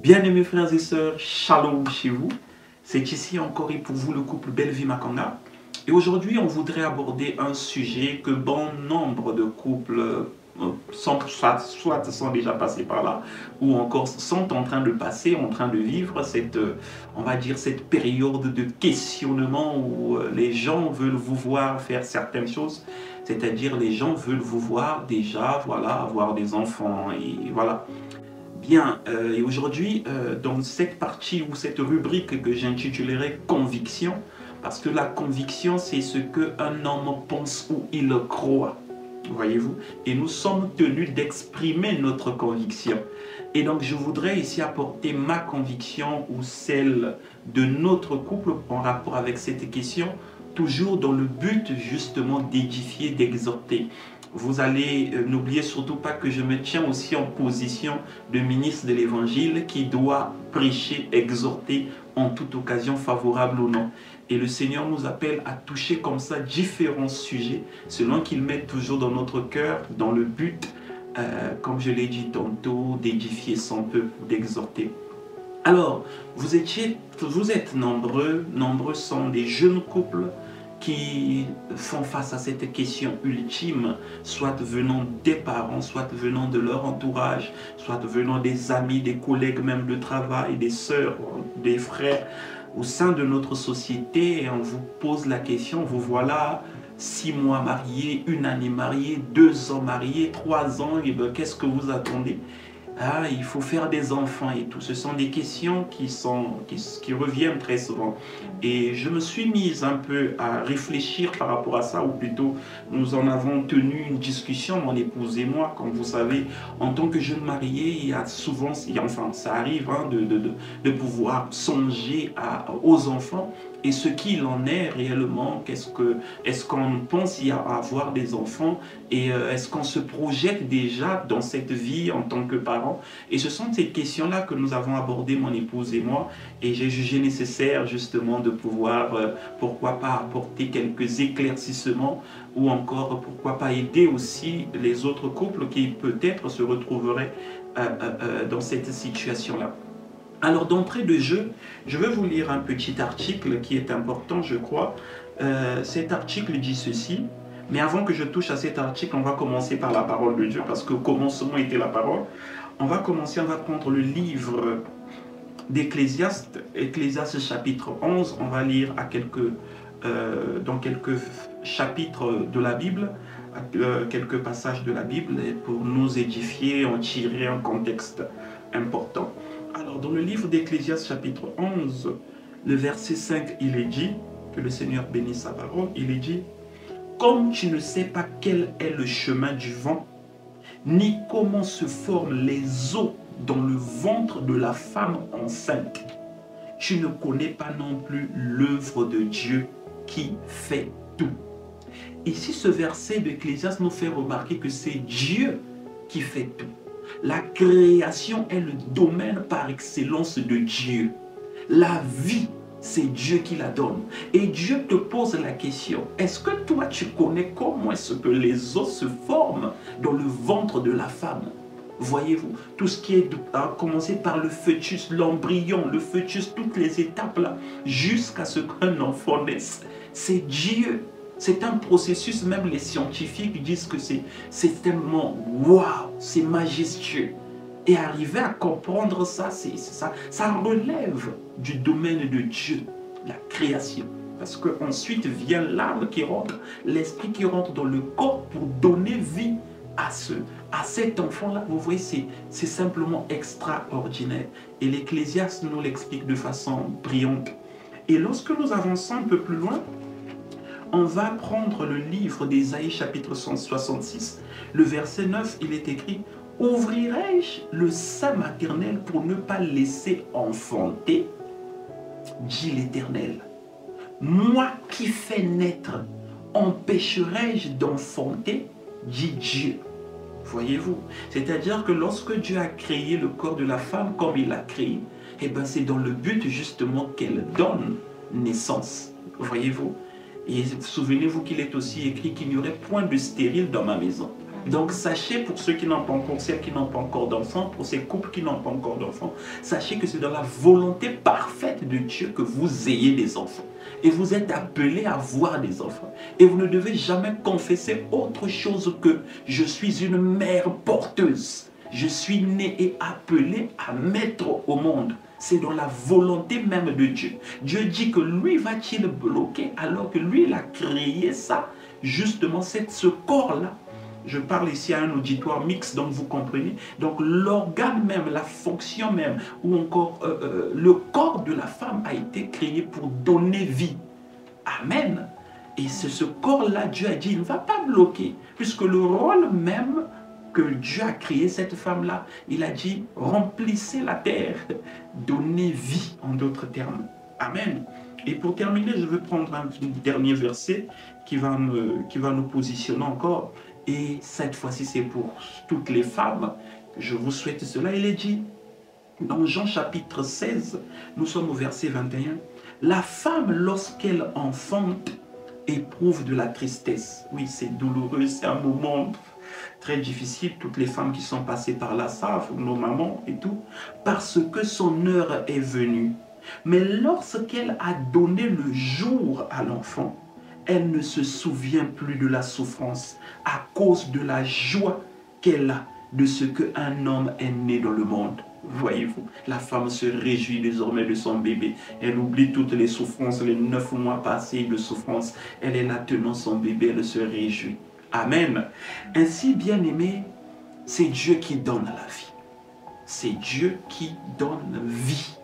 Bien-aimés frères et sœurs, shalom chez vous. C'est ici encore et pour vous le couple Bellevue Makanga. Et aujourd'hui, on voudrait aborder un sujet que bon nombre de couples soit sont déjà passés par là, ou encore sont en train de passer, en train de vivre cette, on va dire, cette période de questionnement où les gens veulent vous voir faire certaines choses. C'est-à-dire les gens veulent vous voir déjà, voilà, avoir des enfants et voilà. Bien, et aujourd'hui, dans cette partie ou cette rubrique que j'intitulerai Conviction, parce que la conviction, c'est ce qu'un homme pense ou il croit, voyez-vous, et nous sommes tenus d'exprimer notre conviction. Et donc, je voudrais ici apporter ma conviction ou celle de notre couple en rapport avec cette question, toujours dans le but justement d'édifier, d'exhorter. Vous allez n'oubliez surtout pas que je me tiens aussi en position de ministre de l'Évangile qui doit prêcher, exhorter en toute occasion favorable ou non. Et le Seigneur nous appelle à toucher comme ça différents sujets selon qu'il met toujours dans notre cœur, dans le but, comme je l'ai dit tantôt, d'édifier son peuple, d'exhorter. Alors, vous êtes nombreux sont des jeunes couples qui font face à cette question ultime, soit venant des parents, soit venant de leur entourage, soit venant des amis, des collègues même de travail, des sœurs, des frères, au sein de notre société. Et on vous pose la question, vous voilà 6 mois mariés, 1 année mariée, 2 ans mariés, 3 ans, et bien qu'est-ce que vous attendez? Ah, il faut faire des enfants et tout. Ce sont des questions qui reviennent très souvent. Et je me suis mise un peu à réfléchir par rapport à ça, ou plutôt nous en avons tenu une discussion, mon épouse et moi. Comme vous savez, en tant que jeune marié, il y a souvent, enfin ça arrive hein, de pouvoir songer aux enfants. Et ce qu'il en est réellement, est-ce qu'on pense y avoir des enfants et est-ce qu'on se projette déjà dans cette vie en tant que parent? Et ce sont ces questions-là que nous avons abordées, mon épouse et moi, et j'ai jugé nécessaire justement de pouvoir, pourquoi pas apporter quelques éclaircissements ou encore pourquoi pas aider aussi les autres couples qui peut-être se retrouveraient dans cette situation-là. Alors d'entrée de jeu, je vais vous lire un petit article qui est important, je crois. Cet article dit ceci, mais avant que je touche à cet article, on va commencer par la parole de Dieu, parce que commencement était la parole. On va prendre le livre d'Ecclésiaste, Ecclésiaste chapitre 11, on va lire dans quelques chapitres de la Bible, quelques passages de la Bible, pour nous édifier, en tirer un contexte important. Alors, dans le livre d'Ecclésiaste chapitre 11, le verset 5, il est dit, que le Seigneur bénisse sa parole, il est dit, « Comme tu ne sais pas quel est le chemin du vent, ni comment se forment les eaux dans le ventre de la femme enceinte, tu ne connais pas non plus l'œuvre de Dieu qui fait tout. » Ici, ce verset d'Ecclésiaste nous fait remarquer que c'est Dieu qui fait tout. La création est le domaine par excellence de Dieu. La vie, c'est Dieu qui la donne. Et Dieu te pose la question, est-ce que toi tu connais comment est-ce que les os se forment dans le ventre de la femme? Voyez-vous, tout ce qui est à commencer par le fœtus, l'embryon, le fœtus, toutes les étapes là, jusqu'à ce qu'un enfant naisse. C'est Dieu. C'est un processus, même les scientifiques disent que c'est tellement waouh, c'est majestueux. Et arriver à comprendre ça, ça relève du domaine de Dieu, la création. Parce qu'ensuite vient l'âme qui rentre, l'esprit qui rentre dans le corps pour donner vie à cet enfant-là. Vous voyez, c'est simplement extraordinaire. Et l'Ecclésiaste nous l'explique de façon brillante. Et lorsque nous avançons un peu plus loin, on va prendre le livre d'Ésaïe chapitre 166, le verset 9, il est écrit « Ouvrirai-je le sein maternel pour ne pas laisser enfanter, dit l'Éternel. Moi qui fais naître, empêcherai-je d'enfanter, dit Dieu. » Voyez-vous, c'est-à-dire que lorsque Dieu a créé le corps de la femme comme il l'a créé, eh ben c'est dans le but justement qu'elle donne naissance. Voyez-vous. Et souvenez-vous qu'il est aussi écrit qu'il n'y aurait point de stérile dans ma maison. Donc sachez, pour ceux qui n'ont pas encore, celles qui n'ont pas encore d'enfants, pour ces couples qui n'ont pas encore d'enfants, sachez que c'est dans la volonté parfaite de Dieu que vous ayez des enfants. Et vous êtes appelés à avoir des enfants. Et vous ne devez jamais confesser autre chose que je suis une mère porteuse. Je suis né et appelé à mettre au monde. C'est dans la volonté même de Dieu. Dieu dit que lui va-t-il bloquer alors que lui il a créé ça, justement ce corps-là. Je parle ici à un auditoire mixte, donc vous comprenez. Donc l'organe même, la fonction même, ou encore le corps de la femme a été créé pour donner vie. Amen. Et c'est ce corps-là, Dieu a dit, il ne va pas bloquer, puisque le rôle même que Dieu a créé cette femme-là, il a dit, remplissez la terre, donnez vie, en d'autres termes. Amen. Et pour terminer, je vais prendre un dernier verset qui va nous positionner encore. Et cette fois-ci, c'est pour toutes les femmes. Je vous souhaite cela. Il est dit, dans Jean chapitre 16, nous sommes au verset 21. La femme, lorsqu'elle enfante, éprouve de la tristesse. Oui, c'est douloureux, c'est un moment très difficile. Toutes les femmes qui sont passées par là savent, nos mamans et tout, parce que son heure est venue. Mais lorsqu'elle a donné le jour à l'enfant, elle ne se souvient plus de la souffrance à cause de la joie qu'elle a de ce qu'un homme est né dans le monde. Voyez-vous, la femme se réjouit désormais de son bébé. Elle oublie toutes les souffrances, les 9 mois passés de souffrance. Elle est là tenant son bébé, elle se réjouit. Amen. Ainsi, bien-aimé, c'est Dieu qui donne la vie. C'est Dieu qui donne vie.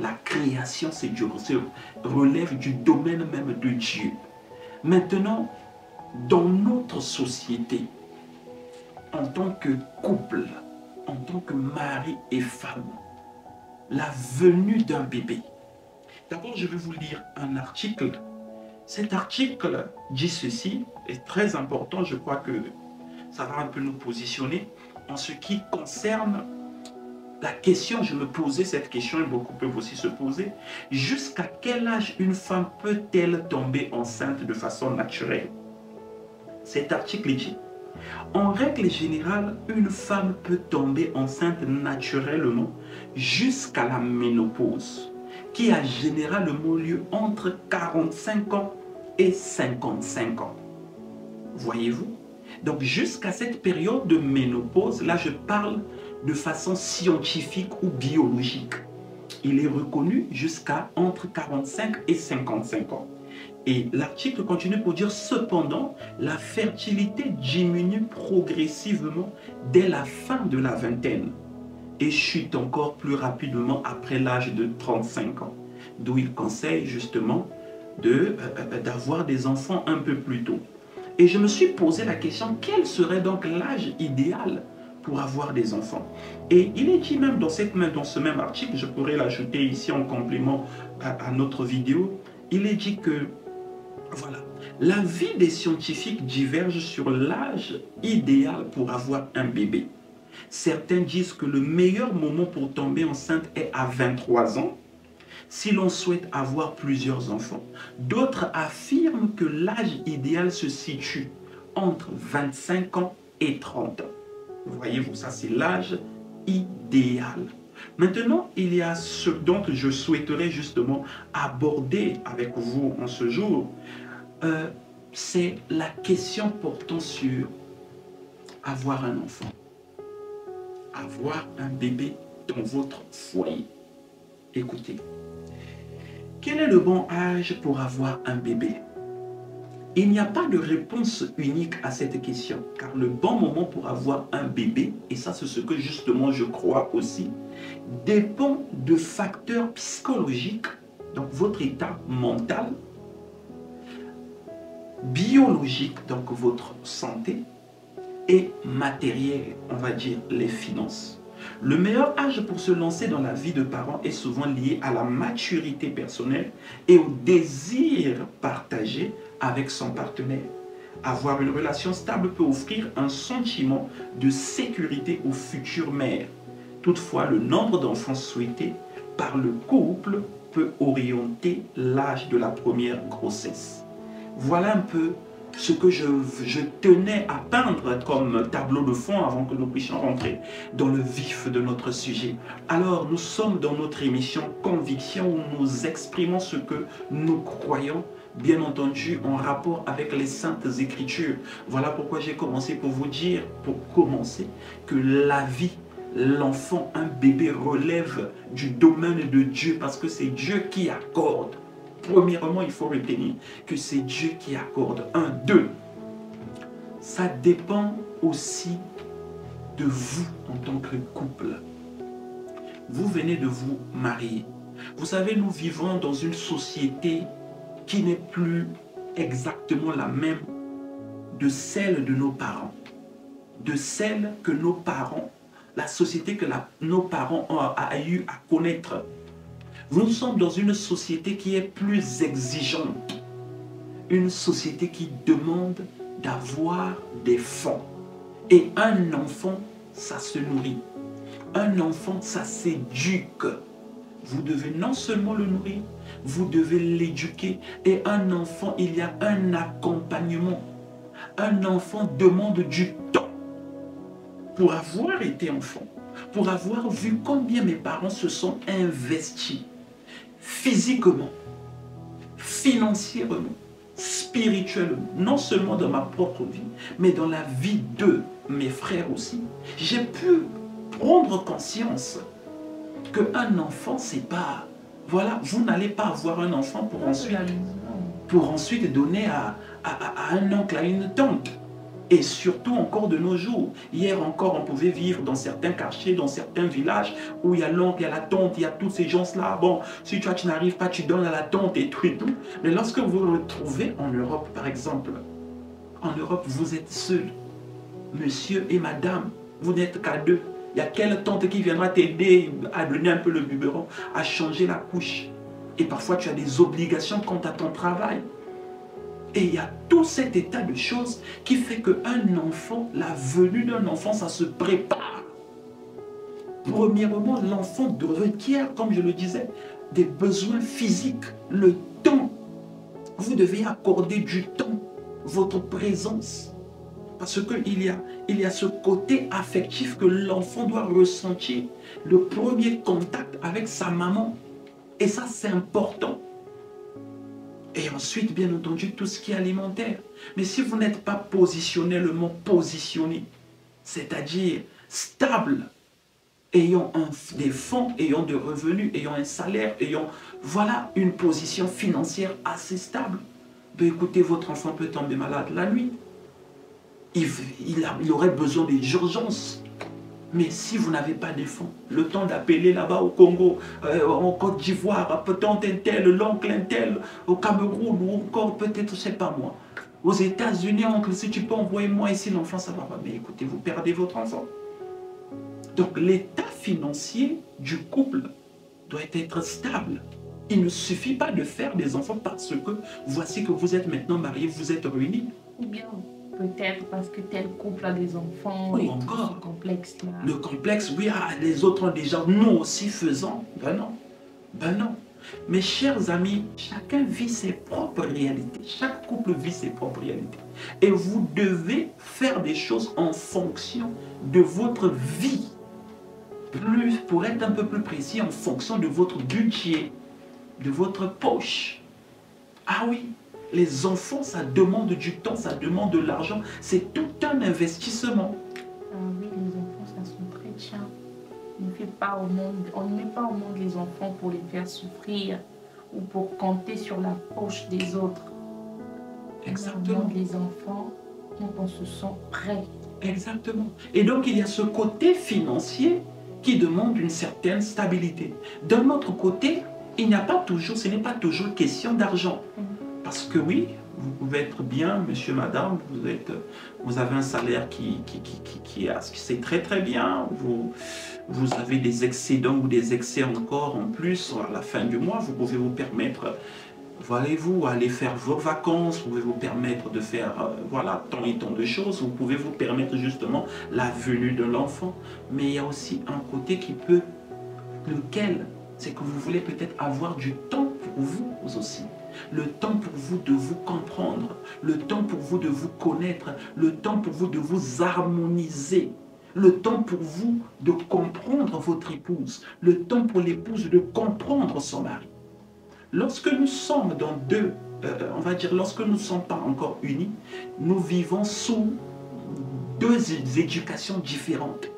La création, c'est Dieu. Ça relève du domaine même de Dieu. Maintenant, dans notre société, en tant que couple, en tant que mari et femme, la venue d'un bébé. D'abord, je vais vous lire un article. Cet article dit ceci, est très important, je crois que ça va un peu nous positionner en ce qui concerne la question. Je me posais cette question et beaucoup peuvent aussi se poser. Jusqu'à quel âge une femme peut-elle tomber enceinte de façon naturelle? Cet article dit, en règle générale, une femme peut tomber enceinte naturellement jusqu'à la ménopause, qui a généralement lieu entre 45 ans et 55 ans. Voyez-vous? Donc jusqu'à cette période de ménopause, là je parle de façon scientifique ou biologique. Il est reconnu jusqu'à entre 45 et 55 ans. Et l'article continue pour dire, cependant, la fertilité diminue progressivement dès la fin de la vingtaine et chute encore plus rapidement après l'âge de 35 ans. D'où il conseille justement d'avoir des enfants un peu plus tôt. Et je me suis posé la question, quel serait donc l'âge idéal pour avoir des enfants? Et il est dit même dans ce même article, je pourrais l'ajouter ici en complément à notre vidéo, il est dit que, voilà, l'avis des scientifiques diverge sur l'âge idéal pour avoir un bébé. Certains disent que le meilleur moment pour tomber enceinte est à 23 ans, si l'on souhaite avoir plusieurs enfants. D'autres affirment que l'âge idéal se situe entre 25 ans et 30 ans. Voyez-vous, ça c'est l'âge idéal. Maintenant, il y a ce dont je souhaiterais justement aborder avec vous en ce jour. C'est la question portant sur avoir un enfant. Avoir un bébé dans votre foyer. Écoutez, quel est le bon âge pour avoir un bébé? Il n'y a pas de réponse unique à cette question, car le bon moment pour avoir un bébé, et ça c'est ce que justement je crois aussi, dépend de facteurs psychologiques, donc votre état mental, biologique, donc votre santé, et matériel, on va dire les finances. Le meilleur âge pour se lancer dans la vie de parents est souvent lié à la maturité personnelle et au désir partagé avec son partenaire. Avoir une relation stable peut offrir un sentiment de sécurité aux futures mères. Toutefois, le nombre d'enfants souhaités par le couple peut orienter l'âge de la première grossesse. Voilà un peu ce que je tenais à peindre comme tableau de fond avant que nous puissions rentrer dans le vif de notre sujet. Alors, nous sommes dans notre émission Conviction où nous exprimons ce que nous croyons, bien entendu en rapport avec les Saintes Écritures. Voilà pourquoi j'ai commencé pour vous dire, pour commencer, que la vie, l'enfant, un bébé relève du domaine de Dieu parce que c'est Dieu qui accorde. Premièrement, il faut retenir que c'est Dieu qui accorde. Un, deux, ça dépend aussi de vous en tant que couple. Vous venez de vous marier. Vous savez, nous vivons dans une société qui n'est plus exactement la même de celle de nos parents. De celle que nos parents, la société que nos parents ont eu à connaître. Nous sommes dans une société qui est plus exigeante. Une société qui demande d'avoir des fonds. Et un enfant, ça se nourrit. Un enfant, ça s'éduque. Vous devez non seulement le nourrir, vous devez l'éduquer. Et un enfant, il y a un accompagnement. Un enfant demande du temps. Pour avoir été enfant, pour avoir vu combien mes parents se sont investis, physiquement, financièrement, spirituellement, non seulement dans ma propre vie, mais dans la vie de mes frères aussi, j'ai pu prendre conscience qu'un enfant, c'est pas... Voilà, vous n'allez pas avoir un enfant pour ensuite donner à un oncle, à une tante. Et surtout encore de nos jours. Hier encore, on pouvait vivre dans certains quartiers, dans certains villages où il y a l'oncle, il y a la tante, il y a tous ces gens-là. Bon, si toi tu n'arrives pas, tu donnes à la tante et tout et tout. Mais lorsque vous vous retrouvez en Europe, par exemple, en Europe, vous êtes seul. Monsieur et madame, vous n'êtes qu'à deux. Il y a quelle tante qui viendra t'aider à donner un peu le biberon, à changer la couche. Et parfois, tu as des obligations quant à ton travail. Et il y a tout cet état de choses qui fait qu'un enfant, la venue d'un enfant, ça se prépare. Premièrement, l'enfant requiert, comme je le disais, des besoins physiques, le temps. Vous devez accorder du temps, votre présence. Parce qu'il y a ce côté affectif que l'enfant doit ressentir, le premier contact avec sa maman. Et ça, c'est important. Et ensuite, bien entendu, tout ce qui est alimentaire. Mais si vous n'êtes pas positionnellement positionné, c'est-à-dire stable, ayant des fonds, ayant des revenus, ayant un salaire, ayant, voilà, une position financière assez stable, ben écoutez, votre enfant peut tomber malade la nuit. Il aurait besoin d'urgence. Mais si vous n'avez pas de fonds, le temps d'appeler là-bas au Congo, en Côte d'Ivoire, peut-être un tel, l'oncle un tel, au Cameroun, ou encore peut-être, je ne sais pas moi, aux États-Unis, oncle, si tu peux envoyer moi ici l'enfant, ça va pas. Mais écoutez, vous perdez votre enfant. Donc l'état financier du couple doit être stable. Il ne suffit pas de faire des enfants parce que voici que vous êtes maintenant mariés, vous êtes réunis. Ou bien peut-être parce que tel couple a des enfants, oui, et encore tout ce complexe-là. Le complexe, oui, les autres ont déjà, nous aussi faisons. Ben non, ben non. Mes chers amis, chacun vit ses propres réalités. Chaque couple vit ses propres réalités. Et vous devez faire des choses en fonction de votre vie. Pour être un peu plus précis, en fonction de votre budget, de votre poche. Ah oui, les enfants, ça demande du temps, ça demande de l'argent. C'est tout un investissement. Ah oui, les enfants, ça sont très chers. On ne met pas au monde les enfants pour les faire souffrir ou pour compter sur la poche des autres. Exactement. On monte les enfants quand on se sent prêt. Exactement. Et donc, il y a ce côté financier qui demande une certaine stabilité. D'un autre côté, il n'y a pas toujours, ce n'est pas toujours question d'argent. Parce que oui, vous pouvez être bien, monsieur, madame, vous avez un salaire c'est très très bien, vous avez des excédents ou des excès encore en plus à la fin du mois, vous pouvez vous permettre, voyez-vous, aller faire vos vacances, vous pouvez vous permettre de faire, voilà, tant et tant de choses, vous pouvez vous permettre justement la venue de l'enfant. Mais il y a aussi un côté qui peut, lequel, c'est que vous voulez peut-être avoir du temps pour vous aussi. le temps pour vous de vous comprendre, le temps pour vous de vous connaître, le temps pour vous de vous harmoniser, le temps pour vous de comprendre votre épouse, le temps pour l'épouse de comprendre son mari. Lorsque nous sommes dans deux, on va dire, lorsque nous ne sommes pas encore unis, nous vivons sous deux éducations différentes.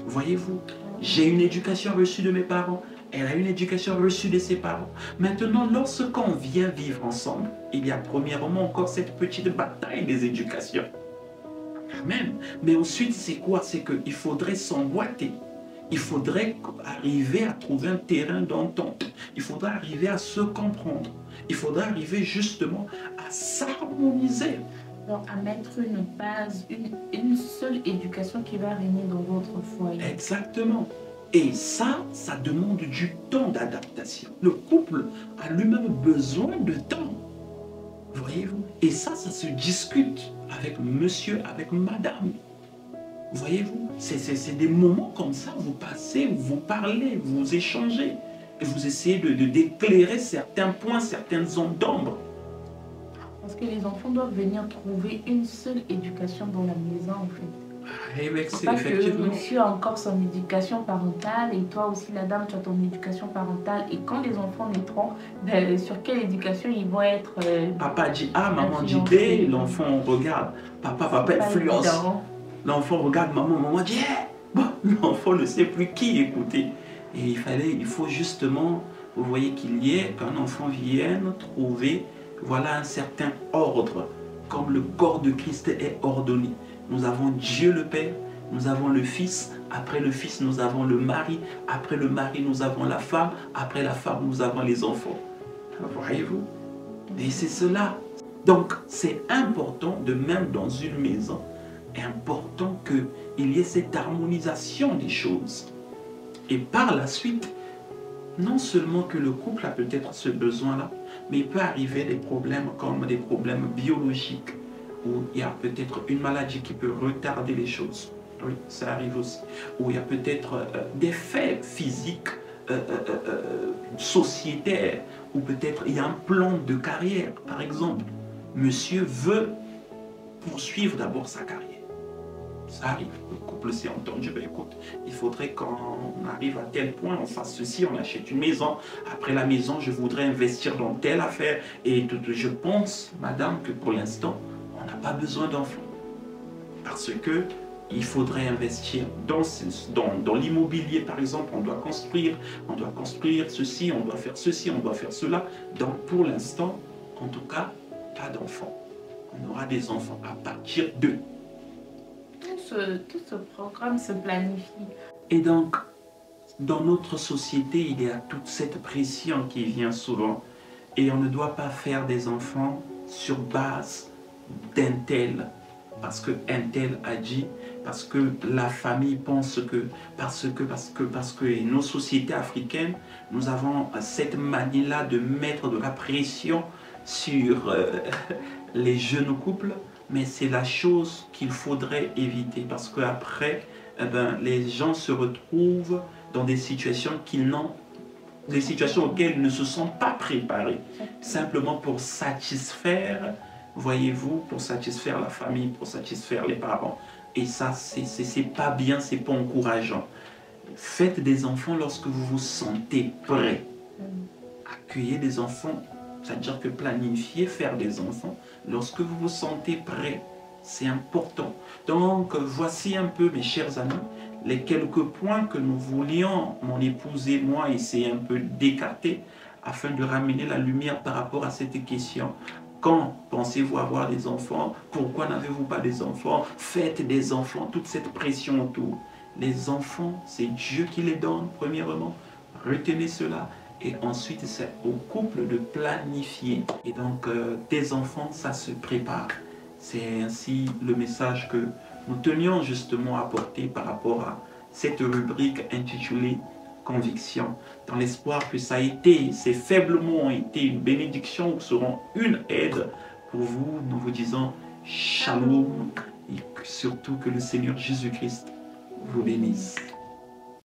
Voyez-vous, j'ai une éducation reçue de mes parents, elle a une éducation reçue de ses parents. Maintenant, lorsqu'on vient vivre ensemble, il y a premièrement encore cette petite bataille des éducations. Amen. Mais ensuite, c'est quoi? C'est qu'il faudrait s'emboîter. Il faudrait arriver à trouver un terrain d'entente. Il faudrait arriver à se comprendre. Il faudrait arriver justement à s'harmoniser. Donc, à mettre une base, une seule éducation qui va régner dans votre foyer. Exactement. Et ça demande du temps d'adaptation. Le couple a lui-même besoin de temps. Voyez-vous? Et ça se discute avec monsieur, avec madame. Voyez-vous? C'est des moments comme ça, vous passez, vous parlez, vous échangez. Et vous essayez d'éclairer certains points, certaines zones d'ombre. Parce que les enfants doivent venir trouver une seule éducation dans la maison, en fait. C'est pas effectivement. que monsieur a encore son éducation parentale et toi aussi, la dame, tu as ton éducation parentale. Et quand les enfants naîtront, sur quelle éducation ils vont être Papa dit A, maman dit B, l'enfant regarde. Papa influence. L'enfant regarde maman dit A. Bon, l'enfant ne sait plus qui écouter. Et il faut justement, vous voyez qu'il y ait, qu'un enfant vienne trouver, voilà un certain ordre, comme le corps de Christ est ordonné. Nous avons Dieu le Père, nous avons le Fils, après le Fils nous avons le mari, après le mari nous avons la femme, après la femme nous avons les enfants. Voyez-vous? Et c'est cela. Donc c'est important, de même dans une maison, important qu'il y ait cette harmonisation des choses. Et par la suite, non seulement que le couple a peut-être ce besoin-là, mais il peut arriver des problèmes comme des problèmes biologiques, où il y a peut-être une maladie qui peut retarder les choses. Oui, ça arrive aussi. Où il y a peut-être des faits physiques, sociétaires, ou peut-être il y a un plan de carrière. Par exemple, monsieur veut poursuivre d'abord sa carrière. Ça arrive, le couple s'est entendu, ben écoute, il faudrait qu'on arrive à tel point, on fasse ceci, on achète une maison, après la maison, je voudrais investir dans telle affaire, et je pense, madame, que pour l'instant, on n'a pas besoin d'enfants, parce que il faudrait investir dans l'immobilier, par exemple, on doit construire ceci, on doit faire ceci, on doit faire cela, donc pour l'instant, en tout cas, pas d'enfants. On aura des enfants à partir d'eux. Tout ce programme se planifie. Et donc, dans notre société, il y a toute cette pression qui vient souvent. Et on ne doit pas faire des enfants sur base d'un tel. Parce qu'un tel a dit, parce que la famille pense que, parce que nos sociétés africaines, nous avons cette manie-là de mettre de la pression sur les jeunes couples. Mais c'est la chose qu'il faudrait éviter parce qu'après, les gens se retrouvent dans des situations auxquelles ils ne se sont pas préparés. Simplement pour satisfaire, voyez-vous, pour satisfaire la famille, pour satisfaire les parents. Et ça, c'est pas bien, c'est pas encourageant. Faites des enfants lorsque vous vous sentez prêt. Accueillez des enfants. C'est-à-dire que planifier, faire des enfants, lorsque vous vous sentez prêt, c'est important. Donc, voici un peu, mes chers amis, les quelques points que nous voulions, mon épouse et moi, essayer un peu d'écarter afin de ramener la lumière par rapport à cette question. Quand pensez-vous avoir des enfants? Pourquoi n'avez-vous pas des enfants? Faites des enfants, toute cette pression autour. Les enfants, c'est Dieu qui les donne, premièrement. Retenez cela. Et ensuite, c'est au couple de planifier. Et donc, des enfants, ça se prépare. C'est ainsi le message que nous tenions justement à porter par rapport à cette rubrique intitulée « Conviction ». Dans l'espoir que ça a été, ces faibles mots ont été une bénédiction ou seront une aide pour vous. Nous vous disons shalom et surtout que le Seigneur Jésus-Christ vous bénisse.